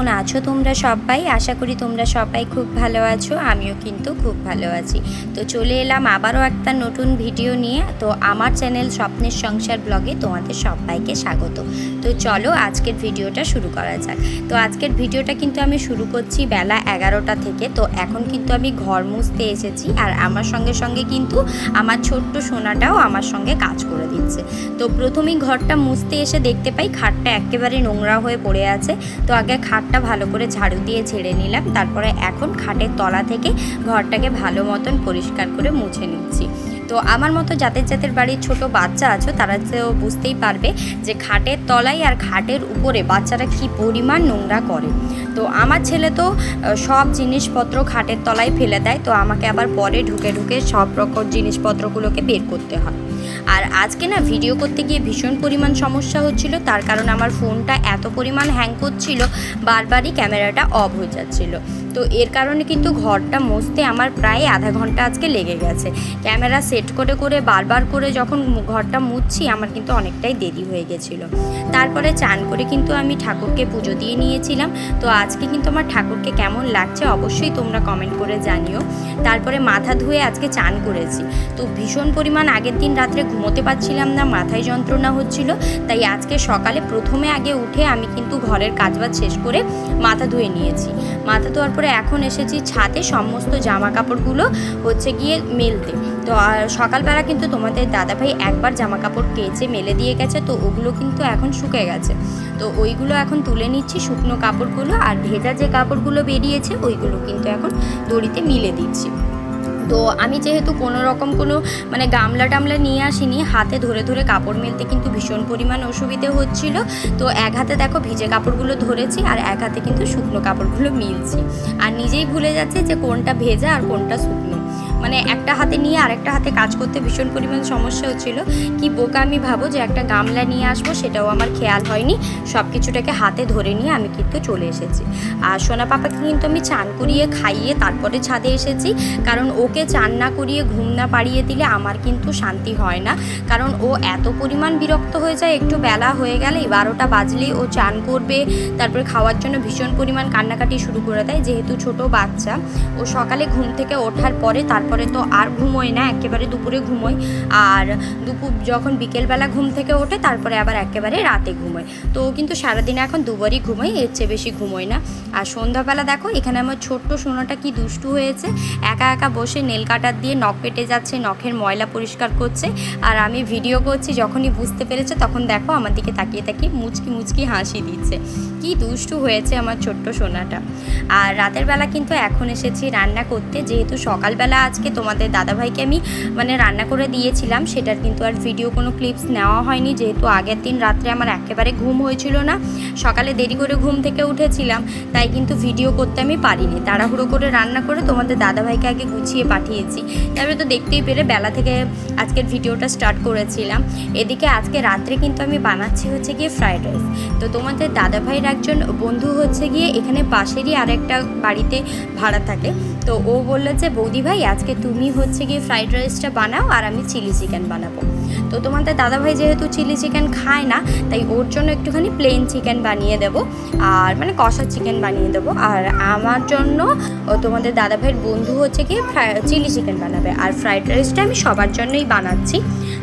কেমন আছো তোমরা সবাই? আশা করি তোমরা সবাই খুব ভালো আছো, আমিও কিন্তু খুব ভালো আছি। তো চলে এলাম আবারও একটা নতুন ভিডিও নিয়ে। তো আমার চ্যানেল স্বপ্নের সংসার ব্লগে তোমাদের সবাইকে স্বাগত। তো চলো আজকের ভিডিওটা শুরু করা যাক। তো আজকের ভিডিওটা কিন্তু আমি শুরু করছি বেলা 11টা থেকে। তো এখন কিন্তু আমি ঘর মুছতে এসেছি, আর আমার সঙ্গে সঙ্গে কিন্তু আমার ছোট্ট সোনাটাও আমার সঙ্গে কাজ করে দিচ্ছে। তো প্রথমেই ঘরটা মুছতে এসে দেখতে পাই খাটটা একেবারে নোংরা হয়ে পড়ে আছে। তো আগে খাটটা ভালো করে ঝাড়ু দিয়ে ঝেড়ে নিলাম, তারপরে এখন খাটের তলা থেকে ঘরটাকে ভালো মতন পরিষ্কার করে মুছে নিচ্ছি। তো আমার মতো যাদের যাদের বাড়ির ছোট বাচ্চা আছো তারা তো বুঝতেই পারবে যে খাটের তলায় আর খাটের উপরে বাচ্চারা কি পরিমাণ নোংরা করে। তো আমার ছেলে তো সব জিনিসপত্র খাটের তলায় ফেলে দেয়, তো আমাকে আবার পরে ঢুকে ঢুকে সব রকম জিনিসপত্রগুলোকে বের করতে হয়। আর আজকে না ভিডিও করতে গিয়ে ভীষণ পরিমাণ সমস্যা হচ্ছিল, তার কারণ আমার ফোনটা এত পরিমাণ হ্যাং করছিল, বারবারই ক্যামেরাটা অফ হয়ে যাচ্ছিল। তো এর কারণে কিন্তু ঘরটা মুছতে আমার প্রায় আধা ঘন্টা আজকে লেগে গেছে। ক্যামেরা সেট করে করে বারবার করে যখন ঘরটা মুছছি আমার কিন্তু অনেকটাই দেরি হয়ে গেছিলো। তারপরে চান করে কিন্তু আমি ঠাকুরকে পুজো দিয়ে নিয়েছিলাম। তো আজকে কিন্তু আমার ঠাকুরকে কেমন লাগছে অবশ্যই তোমরা কমেন্ট করে জানিও। তারপরে মাথা ধুয়ে আজকে চান করেছি। তো ভীষণ পরিমাণ আগের দিন রাত্রে ঘুমোতে পারছিলাম না, মাথায় যন্ত্রণা হচ্ছিল, তাই আজকে সকালে প্রথমে আগে উঠে আমি কিন্তু ঘরের কাজবাজ শেষ করে মাথা ধুয়ে নিয়েছি। মাথা ধোয়ার পরে এখন এসেছি ছাদে সমস্ত জামা কাপড়গুলো হচ্ছে গিয়ে মেলতে। তো সকালবেলা কিন্তু তোমাদের দাদাভাই একবার জামা কাপড় কেচে মেলে দিয়ে গেছে, তো ওগুলো কিন্তু এখন শুকিয়ে গেছে। তো ওইগুলো এখন তুলে নিচ্ছি শুকনো কাপড়গুলো, আর ভেজা যে কাপড়গুলো বেরিয়েছে ওইগুলো কিন্তু এখন দড়িতে মিলে দিচ্ছি। তো আমি যেহেতু কোনো রকম কোনো গামলা টামলা নিয়ে আসিনি, হাতে ধরে ধরে কাপড় মেলতে কিন্তু ভীষণ পরিমাণ অসুবিধে হচ্ছিল। তো এক হাতে দেখো ভিজে কাপড়গুলো ধরেছি আর এক হাতে কিন্তু শুকনো কাপড়গুলো মিলছি, আর নিজেই ভুলে যাচ্ছে যে কোনটা ভেজা আর কোনটা শুকনো। একটা হাতে নিয়ে আরেকটা হাতে কাজ করতে ভীষণ পরিমাণ সমস্যা হচ্ছিল। কি বোকা আমি ভাবো যে একটা গামলা নিয়ে আসবো, সেটাও আমার খেয়াল হয়নি। সব কিছুটাকে হাতে ধরে নিয়ে আমি কিন্তু চলে এসেছি। আর সোনা পাপাকে কিন্তু আমি চান করিয়ে খাইয়ে তারপরে ছাদে এসেছি, কারণ ওকে চান না করিয়ে ঘুম না পাড়িয়ে দিলে আমার কিন্তু শান্তি হয় না। কারণ ও এত পরিমাণ বিরক্ত হয়ে যায়, একটু বেলা হয়ে গেলেই 12টা বাজলেই ও চান করবে, তারপরে খাওয়ার জন্য ভীষণ পরিমাণ কান্নাকাটি শুরু করে দেয়। যেহেতু ছোট বাচ্চা, ও সকালে ঘুম থেকে ওঠার পরে তারপরে তো আর ঘুমোয় না, একেবারে দুপুরে ঘুমোয়। আর দুপুর যখন বিকেলবেলা ঘুম থেকে ওঠে তারপরে আবার একেবারে রাতে ঘুমোয়। তো ও কিন্তু সারাদিনে এখন দুবারই ঘুমোয়, এর চেয়ে বেশি ঘুমোয় না। আর সন্ধ্যাবেলা দেখো এখানে আমার ছোট্ট সোনাটা কি দুষ্টু হয়েছে, একা একা বসে নেল কাটার দিয়ে নখ কেটে যাচ্ছে, নখের ময়লা পরিষ্কার করছে। আর আমি ভিডিও করছি, যখনই বুঝতে পেরেছে তখন দেখো আমার দিকে তাকিয়ে তাকিয়ে মুচকি মুচকি হাসি দিচ্ছে। কি দুষ্টু হয়েছে আমার ছোট্ট সোনাটা। আর রাতের বেলা কিন্তু এখন এসেছি রান্না করতে, যেহেতু সকালবেলা আজকে তোমাদের দাদাভাইকে আমি রান্না করে দিয়েছিলাম, সেটার কিন্তু আর ভিডিও কোনো ক্লিপস নেওয়া হয়নি, যেহেতু আগের দিন রাত্রে আমার একেবারে ঘুম হয়েছিল না, সকালে দেরি করে ঘুম থেকে উঠেছিলাম, তাই কিন্তু ভিডিও করতে আমি পারিনি। তাড়াহুড়ো করে রান্না করে তোমাদের দাদাভাইকে আগে গুছিয়ে পাঠিয়েছি। তারপরে তো দেখতেই পেরে বেলা থেকে আজকের ভিডিওটা স্টার্ট করেছিলাম। এদিকে আজকে রাত্রে কিন্তু আমি বানাচ্ছি হচ্ছে গিয়ে ফ্রাইড রাইস। তো তোমাদের দাদাভাইয়ের একজন বন্ধু হচ্ছে গিয়ে এখানে পাশেরই আরেকটা বাড়িতে ভাড়া থাকে। তো ও বললো যে বৌদি ভাই আজকে তুমি হচ্ছে গিয়ে ফ্রাইড রাইসটা বানাও আর আমি চিলি চিকেন বানাবো। তো তোমাদের দাদাভাই যেহেতু চিলি চিকেন খায় না, তাই ওর জন্য একটুখানি প্লেন চিকেন বানিয়ে দেবো, আর কষা চিকেন বানিয়ে দেবো। আর আমার জন্য তোমাদের দাদাভাইয়ের বন্ধু হচ্ছে গিয়ে চিলি চিকেন বানাবে। আর ফ্রাইড রাইসটা আমি সবার জন্যই বানাচ্ছি।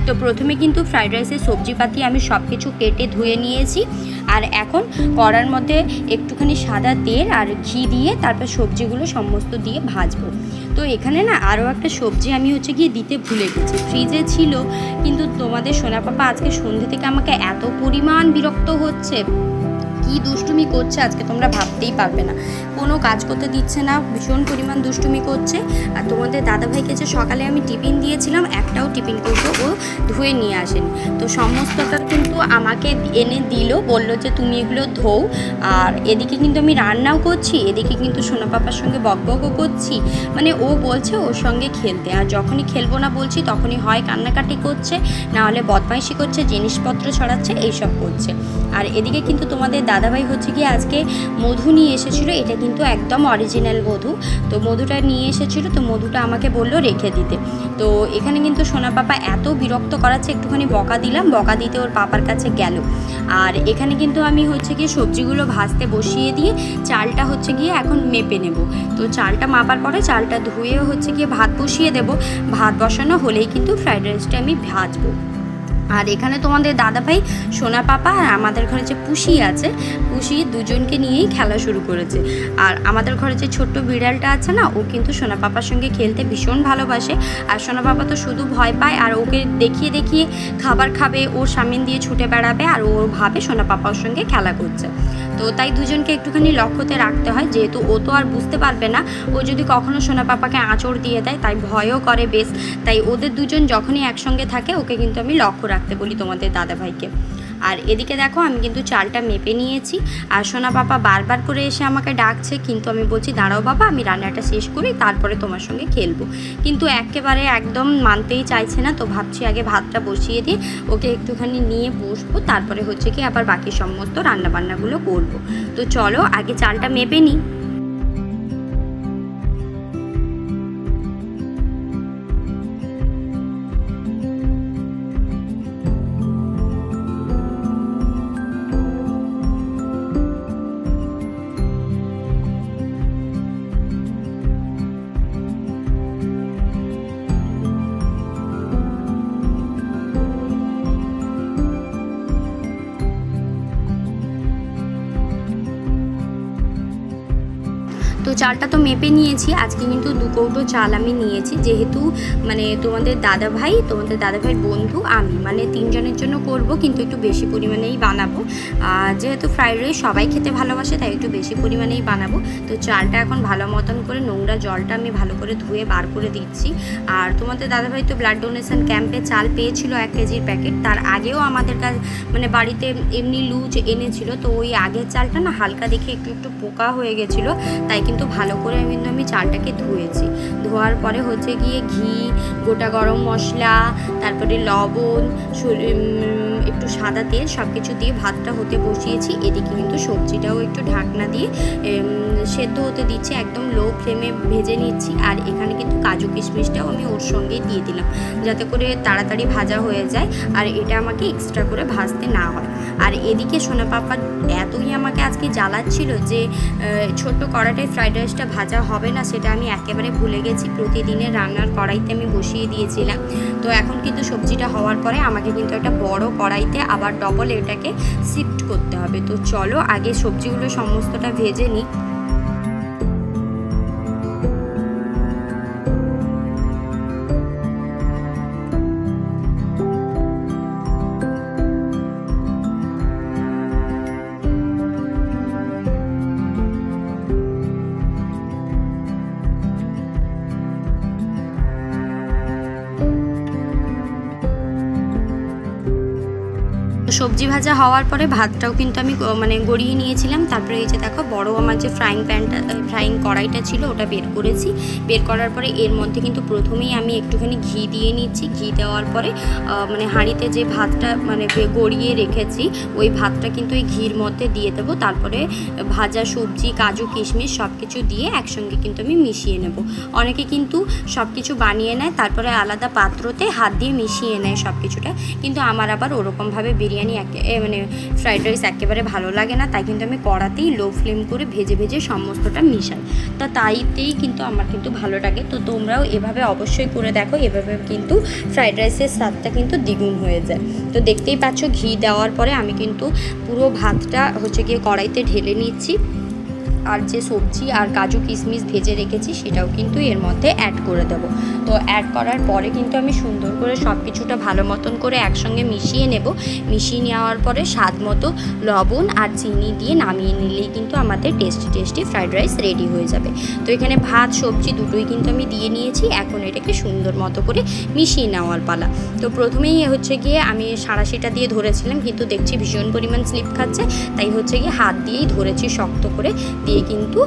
তো প্রথমে কিন্তু ফ্রাইড রাইসের সবজিপাতি আমি সব কিছু কেটে ধুয়ে নিয়েছি, আর এখন কড়ার মধ্যে একটুখানি সাদা তেল আর ঘি দিয়ে তারপর সবজিগুলো সমস্ত দিয়ে ভাজবো। তো এখানে না আরও একটা সবজি আমি হচ্ছে গিয়ে দিতে ভুলে গেছি, ফ্রিজে ছিল, কিন্তু তোমাদের সোনা পাপা আজকে সন্ধ্যে থেকে আমাকে এত পরিমাণ বিরক্ত হচ্ছে, কি দুষ্টুমি করছে আজকে তোমরা ভাবতেই পারবে না। কোনো কাজ করতে দিচ্ছে না, ভীষণ পরিমাণ দুষ্টুমি করছে। আর তোমাদের দাদাভাইকে যে সকালে আমি টিফিন দিয়েছিলাম, একটাও টিফিন করতে ও ধুয়ে নিয়ে আসেনি। তো সমস্তটা কিন্তু আমাকে এনে দিল, বললো যে তুমি এগুলো ধোও। আর এদিকে কিন্তু আমি রান্নাও করছি, এদিকে কিন্তু সোনা পাপার সঙ্গে বকবকও করছি। ও বলছে ওর সঙ্গে খেলতে, আর যখনই খেলবো না বলছি তখনই হয় কান্নাকাটি করছে, না হলে বদমাইশি করছে, জিনিসপত্র ছড়াচ্ছে, এইসব করছে। আর এদিকে কিন্তু তোমাদের দাদাভাই হচ্ছে গিয়ে আজকে মধু নিয়ে এসেছিলো, এটা কিন্তু একদম অরিজিনাল মধু। তো মধুটা নিয়ে এসেছিলো, তো মধুটা আমাকে বললো রেখে দিতে। তো এখানে কিন্তু সোনা পাপা এত বিরক্ত করাচ্ছে, একটুখানি বকা দিলাম, বকা দিতে ওর পাপার কাছে গেল। আর এখানে কিন্তু আমি হচ্ছে গিয়ে সবজিগুলো ভাজতে বসিয়ে দিয়ে চালটা হচ্ছে গিয়ে এখন মেপে নেব। তো চালটা মাপার পরে চালটা ধুয়ে হচ্ছে গিয়ে ভাত বসিয়ে দেব। ভাত বসানো হলেই কিন্তু ফ্রাইড রাইসটা আমি ভাজবো। আর এখানে তোমাদের দাদাভাই, সোনা পাপা আর আমাদের ঘরে যে পুষি আছে, পুষি দুজনকে নিয়েই খেলা শুরু করেছে। আর আমাদের ঘরে যে ছোট্ট বিড়ালটা আছে না, ও কিন্তু সোনা পাপার সঙ্গে খেলতে ভীষণ ভালোবাসে। আর সোনা পাপা তো শুধু ভয় পায়, আর ওকে দেখিয়ে দেখিয়ে খাবার খাবে, ওর সামনে দিয়ে ছুটে বেড়াবে, আর ও ভাবে সোনা পাপার সঙ্গে খেলা করছে। তো তাই দুজনকে একটুখানি লক্ষ্যতে রাখতে হয়, যেহেতু ও তো আর বুঝতে পারবে না। ও যদি কখনো সোনা পাপাকে আঁচড় দিয়ে দেয়, তাই ভয়ও করে বেশ। তাই ওদের দুজন যখনই একসঙ্গে থাকে, ওকে কিন্তু আমি লক্ষ্য রাখতে বলি তোমাদের দাদাভাইকে। আর এদিকে দেখো আমি কিন্তু চালটা মেপে নিয়েছি। আর সোনা পাপা বারবার করে এসে আমাকে ডাকছে, কিন্তু আমি বলছি দাঁড়াও বাবা, আমি রান্নাটা শেষ করি, তারপরে তোমার সঙ্গে খেলবো। কিন্তু একেবারে একদম মানতেই চাইছে না। তো ভাবছি আগে ভাতটা বসিয়ে দিয়ে ওকে একটুখানি নিয়ে বসবো, তারপরে হচ্ছে কি আবার বাকি সমস্ত রান্নাবান্নাগুলো করবো। তো চলো আগে চালটা মেপে নিই। তো চালটা তো মেপে নিয়েছি। আজকে কিন্তু 2 কৌটো চাল আমি নিয়েছি, যেহেতু মানে তোমাদের দাদাভাইয়ের বন্ধু, আমি মানে 3 জনের জন্য করব, কিন্তু একটু বেশি পরিমাণেই বানাবো। যেহেতু ফ্রাইড রাইস সবাই খেতে ভালোবাসে, তাই একটু বেশি পরিমাণেই বানাবো। তো চালটা এখন ভালো মতন করে নোংরা জলটা আমি ভালো করে ধুয়ে বার করে দিচ্ছি। আর তোমাদের দাদাভাই তো ব্লাড ডোনেশন ক্যাম্পে চাল পেয়েছিল 1 কেজির প্যাকেট। তার আগেও আমাদের কাছে মানে বাড়িতে এমনি লুজ এনেছিল। তো ওই আগের চালটা না হালকা দেখে একটু একটু পোকা হয়ে গেছিলো, তাই কিন্তু ভালো করে আমি চালটাকে ধুয়েছি। ধোয়ার পরে হচ্ছে গিয়ে ঘি, গোটা গরম মশলা, তারপরে লবণ, একটু সাদা তেল সব কিছু দিয়ে ভাতটা হতে বসিয়েছি। এদিকে কিন্তু সবজিটাও একটু ঢাকনা দিয়ে সেদ্ধ হতে দিচ্ছি, একদম লো ফ্লেমে ভেজে নিচ্ছি। আর এখানে কিন্তু কাজু কিশমিশটাও আমি ওর সঙ্গে দিয়ে দিলাম, যাতে করে তাড়াতাড়ি ভাজা হয়ে যায়, আর এটা আমাকে এক্সট্রা করে ভাজতে না হয়। আর এদিকে সোনা পাপা এতই আমাকে আজকে জ্বালাচ্ছিল যে ছোট্ট কড়াইটায় ফ্রাইড রাইসটা ভাজা হবে না, সেটা আমি একেবারে ভুলে গেছি। প্রতিদিনের রান্নার কড়াইতে আমি বসিয়ে দিয়েছিলাম। তো এখন কিন্তু সবজিটা হওয়ার পরে আমাকে কিন্তু একটা বড় কড়াইতে আবার ডবল এটাকে শিফট করতে হবে। তো চলো আগে সবজিগুলো সমস্তটা ভেজে নিই। সবজি ভাজা হওয়ার পরে ভাতটাও কিন্তু আমি মানে গড়িয়ে নিয়েছিলাম। তারপরে এই যে দেখো বড় আমার যে ফ্রাইং কড়াইটা ছিল ওটা বের করেছি। বের করার পরে এর মধ্যে কিন্তু প্রথমেই আমি একটুখানি ঘি দিয়ে নিচ্ছি। ঘি দেওয়ার পরে মানে হাঁড়িতে যে ভাতটা মানে গড়িয়ে রেখেছি ওই ভাতটা কিন্তু এই ঘির মধ্যে দিয়ে দেবো। তারপরে ভাজা সবজি, কাজু, কিশমিশ সব কিছু দিয়ে একসঙ্গে কিন্তু আমি মিশিয়ে নেব। অনেকে কিন্তু সব কিছু বানিয়ে নেয়, তারপরে আলাদা পাত্রতে হাত দিয়ে মিশিয়ে নেয় সব কিছুটা, কিন্তু আমার আবার ওরকমভাবে বিরিয়ানি মানে ফ্রাইড রাইস একেবারে ভালো লাগে না। তাই কিন্তু আমি কড়াতেই লো ফ্লেম করে ভেজে ভেজে সমস্তটা মিশাই, তাইতেই কিন্তু আমার কিন্তু ভালো লাগে। তো তোমরাও এভাবে অবশ্যই করে দেখো, এভাবে কিন্তু ফ্রাইড রাইসের স্বাদটা কিন্তু দ্বিগুণ হয়ে যায়। তো দেখতেই পাচ্ছ ঘি দেওয়ার পরে আমি কিন্তু পুরো ভাতটা হচ্ছে গিয়ে কড়াইতে ঢেলে নিচ্ছি। আর যে সবজি আর কাজু কিশমিশ ভেজে রেখেছি সেটাও কিন্তু এর মধ্যে অ্যাড করে দেবো। তো অ্যাড করার পরে কিন্তু আমি সুন্দর করে সব কিছুটা ভালো মতন করে একসঙ্গে মিশিয়ে নেব। মিশিয়ে নেওয়ার পরে স্বাদ মতো লবণ আর চিনি দিয়ে নামিয়ে নিলেই কিন্তু আমাদের টেস্টি ফ্রাইড রাইস রেডি হয়ে যাবে। তো এখানে ভাত সবজি দুটোই কিন্তু আমি দিয়ে নিয়েছি। এখন এটাকে সুন্দর মতো করে মিশিয়ে নেওয়ার পালা। তো প্রথমেই হচ্ছে গিয়ে আমি সাঁড়াশিটা দিয়ে ধরেছিলাম, কিন্তু দেখছি ভীষণ পরিমাণ স্লিপ খাচ্ছে, তাই হচ্ছে গিয়ে হাত দিয়েই ধরেছি শক্ত করে। দিয়ে কিন্তু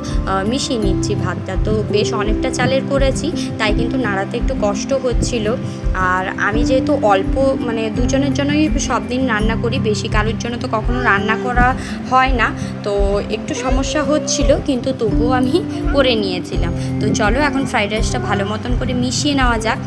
মিশিয়ে নিচ্ছি ভাতটা। তো বেশ অনেকটা চালের করেছি, তাই কিন্তু নাড়াতে একটু কষ্ট হচ্ছিল। আর আমি যেহেতু অল্প মানে দুজনের জন্যই সব দিন রান্না করি, বেশি কারোর জন্য তো কখনো রান্না করা হয় না, তো একটু সমস্যা হচ্ছিল, কিন্তু তবুও আমি করে নিয়েছিলাম। তো চলো এখন ফ্রাইড রাইসটা ভালো মতন করে মিশিয়ে নেওয়া যাক।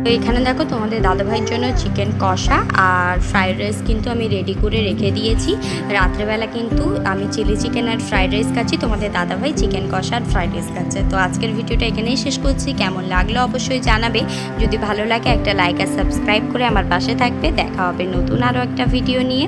তো এখানে দেখো তোমাদের দাদাভাইয়ের জন্য চিকেন কষা আর ফ্রাইড রাইস কিন্তু আমি রেডি করে রেখে দিয়েছি। রাত্রেবেলা কিন্তু আমি চিলি চিকেন আর ফ্রাইড রাইস খাচ্ছি, তোমাদের দাদাভাই চিকেন কষা আর ফ্রাইড রাইস খাচ্ছে। তো আজকের ভিডিওটা এখানেই শেষ করছি। কেমন লাগলো অবশ্যই জানাবে, যদি ভালো লাগে একটা লাইক আর সাবস্ক্রাইব করে আমার পাশে থাকবে। দেখা হবে নতুন আরও একটা ভিডিও নিয়ে।